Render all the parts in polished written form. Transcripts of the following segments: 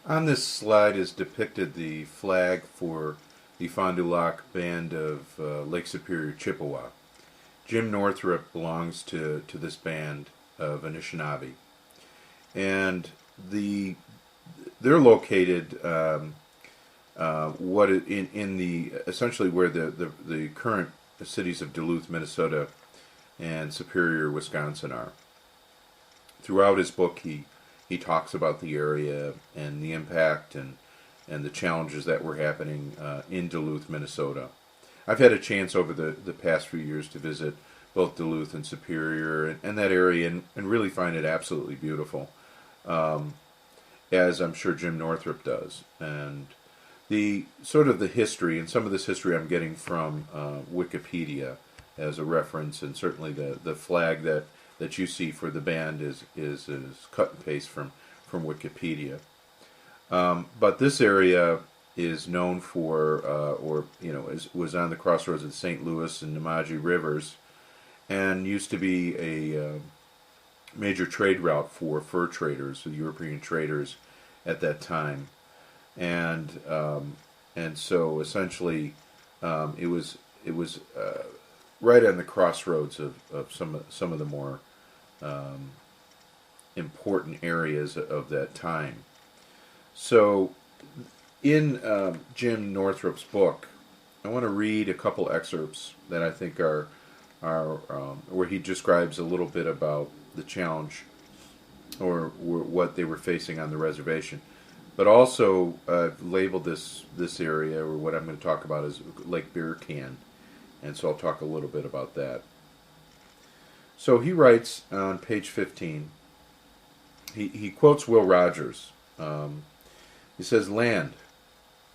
On this slide is depicted the flag for the Fond du Lac Band of Lake Superior, Chippewa. Jim Northrup belongs to this band of Anishinaabe, and they're located in the essentially where the current cities of Duluth, Minnesota, and Superior, Wisconsin are. Throughout his book, he talks about the area and the impact and the challenges that were happening in Duluth, Minnesota. I've had a chance over the past few years to visit both Duluth and Superior and that area and really find it absolutely beautiful, as I'm sure Jim Northrup does. And the sort of the history, and some of this history I'm getting from Wikipedia as a reference, and certainly the flag that you see for the band is cut and paste from Wikipedia. But this area is known for, was on the crossroads of the St. Louis and Nemaji rivers, and used to be a major trade route for fur traders, the European traders at that time, and so essentially it was right on the crossroads of some of the more important areas of that time. So, in Jim Northrup's book, I want to read a couple excerpts that I think are where he describes a little bit about the challenge or what they were facing on the reservation. But also, I've labeled this area, or what I'm going to talk about, as Lake Beer Can, and so I'll talk a little bit about that. So he writes on page 15. He quotes Will Rogers. He says, "Land."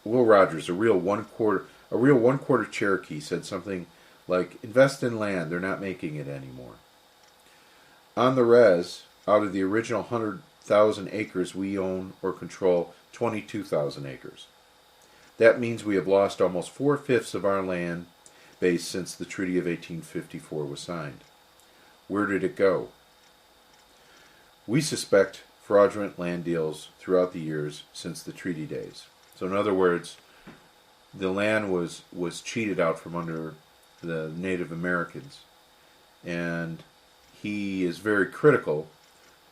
Will Rogers, a real one quarter Cherokee, said something like, "Invest in land. They're not making it anymore." On the res, out of the original 100,000 acres, we own or control 22,000 acres. That means we have lost almost 4/5 of our land base since the Treaty of 1854 was signed. Where did it go? We suspect fraudulent land deals throughout the years since the treaty days. So in other words, the land was cheated out from under the Native Americans, and he is very critical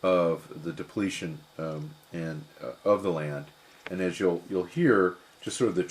of the depletion and of the land. And as you'll hear, just sort of the